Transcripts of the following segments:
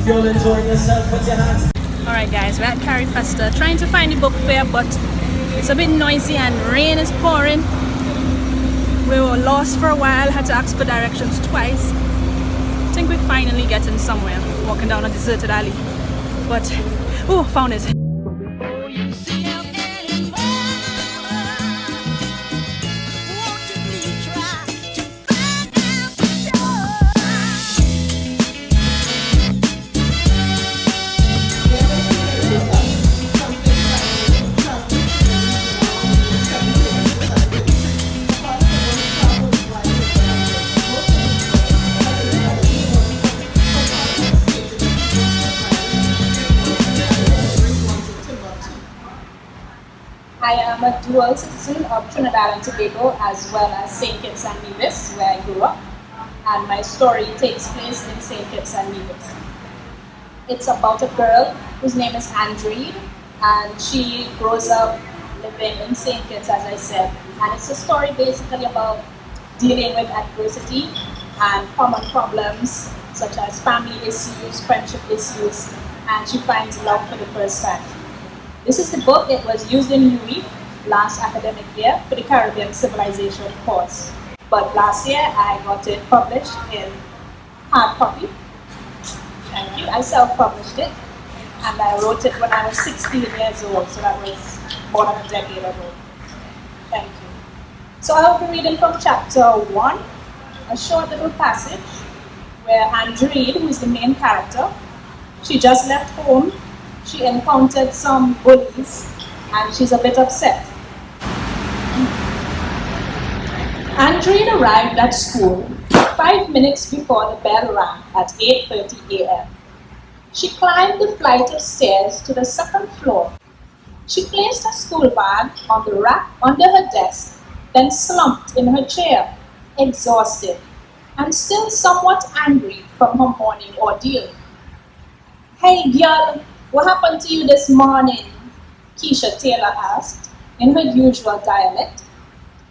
If you're enjoying yourself, put your hands. Alright guys, we're at CARIFESTA trying to find the book fair, but it's a bit noisy and rain is pouring. We were lost for a while, had to ask for directions twice. I think we're finally getting somewhere, walking down a deserted alley. But, oh, found it. I am a dual citizen of Trinidad and Tobago as well as St. Kitts and Nevis, where I grew up, and my story takes place in St. Kitts and Nevis. It's about a girl whose name is Andreid, and she grows up living in St. Kitts, as I said, and it's a story basically about dealing with adversity and common problems such as family issues, friendship issues, and she finds love for the first time. This is the book. It was used in UE last academic year for the Caribbean Civilization course. But last year I got it published in hard copy. Thank you. I self-published it, and I wrote it when I was 16 years old, so that was more than a decade ago. Thank you. So I will be reading from chapter 1, a short little passage where Andreid, who is the main character, she just left home. She encountered some bullies and she's a bit upset. Andreid arrived at school 5 minutes before the bell rang at 8:30 a.m. She climbed the flight of stairs to the second floor. She placed her school bag on the rack under her desk, then slumped in her chair, exhausted and still somewhat angry from her morning ordeal. "Hey girl, what happened to you this morning?" Keisha Taylor asked, in her usual dialect.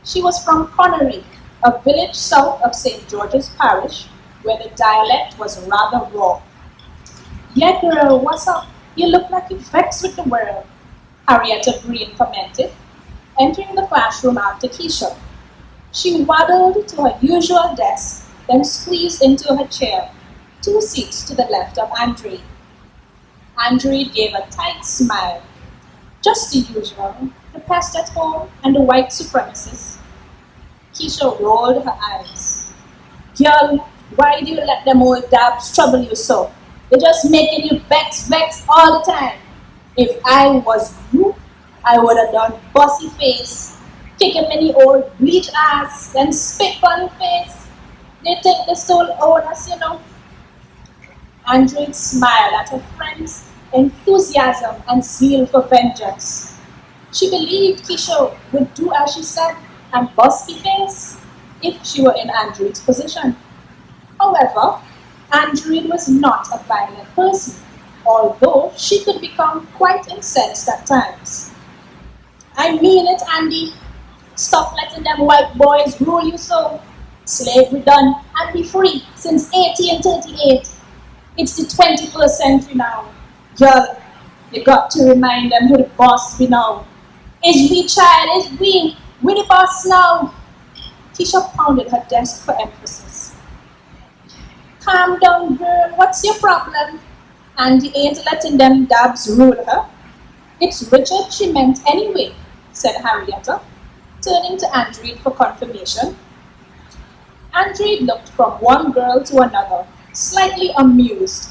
She was from Connery, a village south of St. George's Parish, where the dialect was rather raw. "Yeah girl, what's up? You look like you're vexed with the world," Harrietta Green commented, entering the classroom after Keisha. She waddled to her usual desk, then squeezed into her chair, 2 seats to the left of Andreid. Andreid gave a tight smile. Just the usual, the pest at home and the white supremacists. Keisha rolled her eyes. "Girl, why do you let them old dabs trouble you so? They're just making you vex all the time. If I was you, I would have done bossy face, kick him in the old bleach ass, then spit on his face. They think they stole owners, you know." Andreid smiled at her friend's enthusiasm and zeal for vengeance. She believed Keisha would do as she said and bust the face if she were in Andreid's position. However, Andreid was not a violent person, although she could become quite incensed at times. "I mean it, Andy. Stop letting them white boys rule you so. Slavery done and be free since 1838. It's the 21st century now. Girl, you got to remind them who the boss be now. It's we, child, it's we the boss now." Keisha pounded her desk for emphasis. "Calm down, girl, what's your problem? Andy ain't letting them dabs rule her. It's Richard she meant anyway," said Harrietta, turning to Andreid for confirmation. Andreid looked from one girl to another, slightly amused.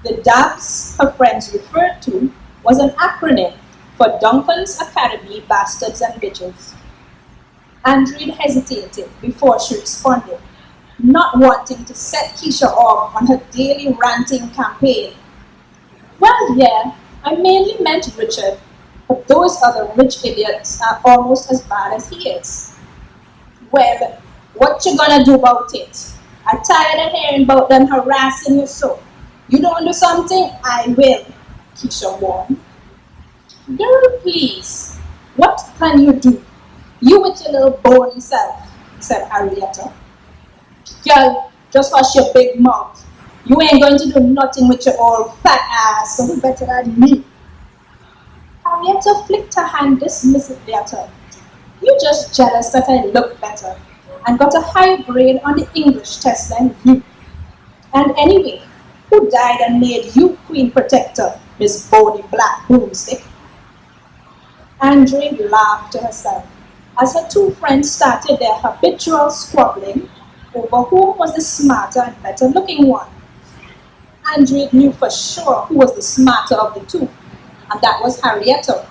The DABS her friends referred to was an acronym for Duncan's Academy Bastards and Bitches. Andreid hesitated before she responded, not wanting to set Keisha off on her daily ranting campaign. "Well, yeah, I mainly meant Richard, but those other rich idiots are almost as bad as he is." "Well, what you gonna do about it? I'm tired of hearing about them harassing you so. You don't do something, I will," Keisha warned. "Girl, please, what can you do? You with your little bony self," said Harrietta. "Girl, just hush your big mouth. You ain't going to do nothing with your old fat ass, so you better than me. Henrietta flicked her hand dismissively at her. You're just jealous that I look better and got a high grade on the English test than you. And anyway, who died and made you Queen Protector, Miss Bony Black Broomstick? Andrea laughed to herself as her two friends started their habitual squabbling over who was the smarter and better looking one. Andrea knew for sure who was the smarter of the two, and that was Henrietta.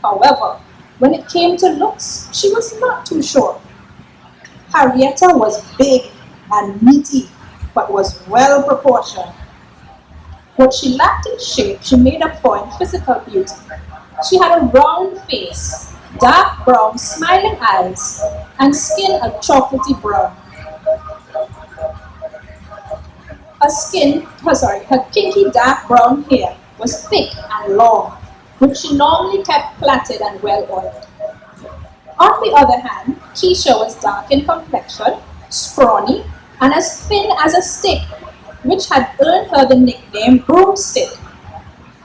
However, when it came to looks, she was not too sure. Henrietta was big and meaty, but was well proportioned. What she lacked in shape, she made up for in physical beauty. She had a round face, dark brown smiling eyes, and skin a chocolatey brown. Her kinky dark brown hair was thick and long, which she normally kept plaited and well oiled. On the other hand, Keisha was dark in complexion, scrawny, and as thin as a stick, which had earned her the nickname Broomstick.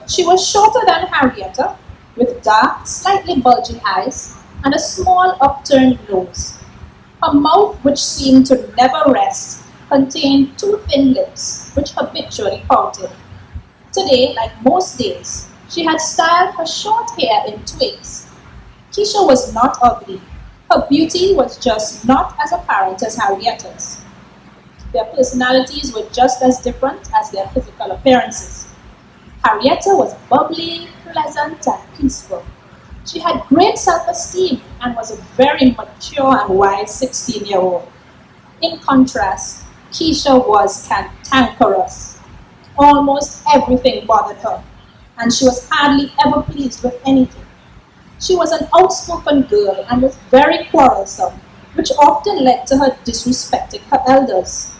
She was shorter than Henrietta, with dark, slightly bulging eyes and a small upturned nose. Her mouth, which seemed to never rest, contained two thin lips, which habitually pouted. Today, like most days, she had styled her short hair in twigs. Keisha was not ugly. Her beauty was just not as apparent as Henrietta's. Their personalities were just as different as their physical appearances. Henrietta was bubbly, pleasant, and peaceful. She had great self-esteem and was a very mature and wise 16-year-old. In contrast, Keisha was cantankerous. Almost everything bothered her, and she was hardly ever pleased with anything. She was an outspoken girl and was very quarrelsome, which often led to her disrespecting her elders.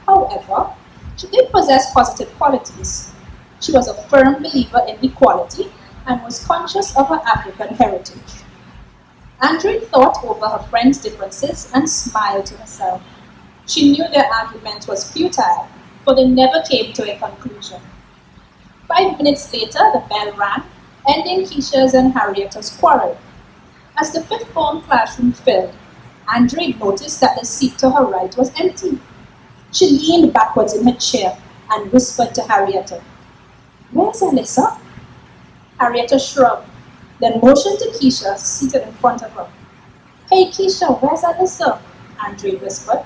However, she did possess positive qualities. She was a firm believer in equality and was conscious of her African heritage. Andrea thought over her friends' differences and smiled to herself. She knew their argument was futile, for they never came to a conclusion. 5 minutes later, the bell rang, ending Keisha's and Henrietta's quarrel. As the fifth form classroom filled, Andrea noticed that the seat to her right was empty. She leaned backwards in her chair and whispered to Henrietta, "Where's Alyssa?" Henrietta shrugged, then motioned to Keisha, seated in front of her. "Hey Keisha, where's Alyssa?" Andrea whispered.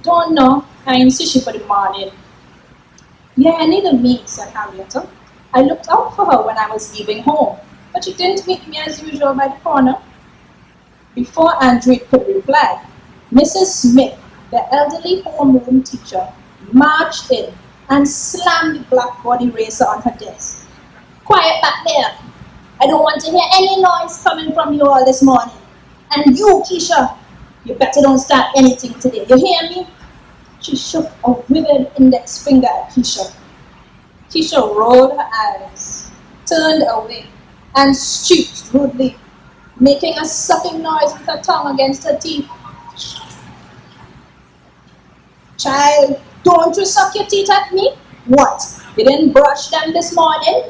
"Don't know. I ain't see she for the morning." "Yeah, neither me," said Henrietta. "I looked out for her when I was leaving home, but she didn't meet me as usual by the corner." Before Andrea could reply, Mrs. Smith, the elderly homeroom teacher, marched in and slammed the blackboard eraser on her desk. "Quiet back there! I don't want to hear any noise coming from you all this morning. And you, Keisha, you better don't start anything today. You hear me?" She shook a withered index finger at Keisha. Keisha rolled her eyes, turned away, and stooped rudely, making a sucking noise with her tongue against her teeth. "Child, don't you suck your teeth at me? What, you didn't brush them this morning?"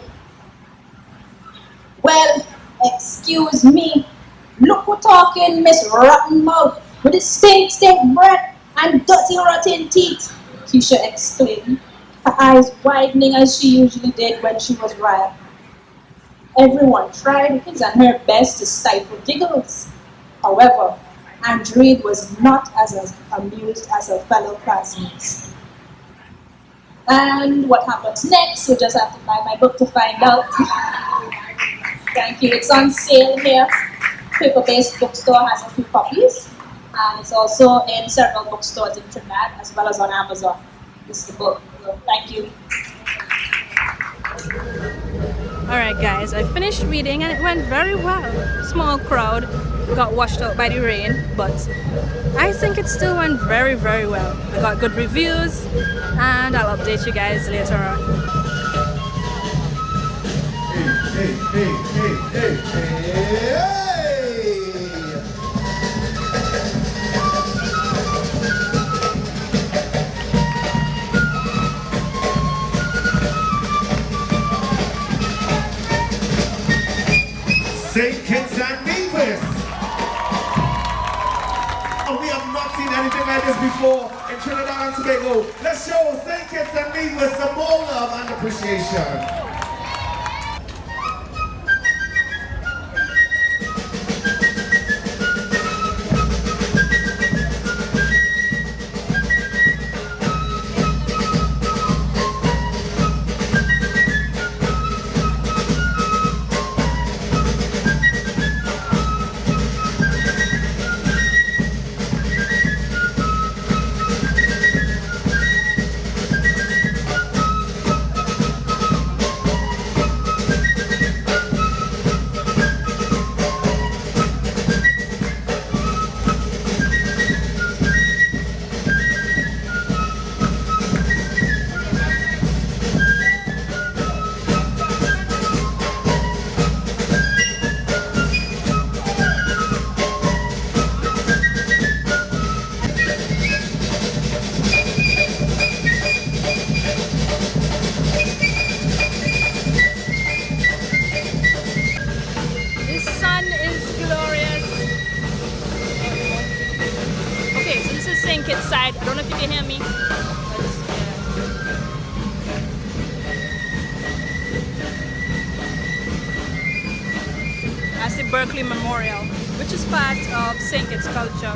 "Well, excuse me. Look who talking, Miss Rotten Mouth, with his stink breath and dirty rotten teeth," Keisha exclaimed, her eyes widening as she usually did when she was riled. Everyone tried his and her best to stifle giggles. However, Andrea was not as amused as her fellow classmates. And what happens next? You just have to buy my book to find out. Thank you. It's on sale here. Paper-based bookstore has a few copies. And it's also in several bookstores in Trinidad as well as on Amazon. This is the book. So, thank you. Alright guys, I finished reading and it went very well. Small crowd, got washed out by the rain, but I think it still went very well. I got good reviews and I'll update you guys later on. Hey. have not seen anything like this before in Trinidad and Tobago. Let's show St. Kitts and Nevis some more love and appreciation. St. Kitts side. I don't know if you can hear me. That's the Berkeley Memorial, which is part of St. Kitts culture.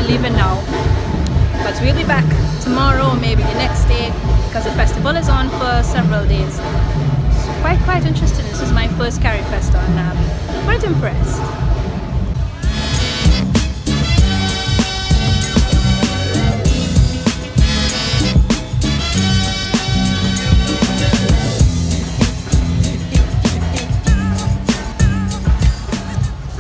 Leaving now, but we'll be back tomorrow or maybe the next day because the festival is on for several days. It's quite interesting. This is my first CARIFESTA and I'm quite impressed.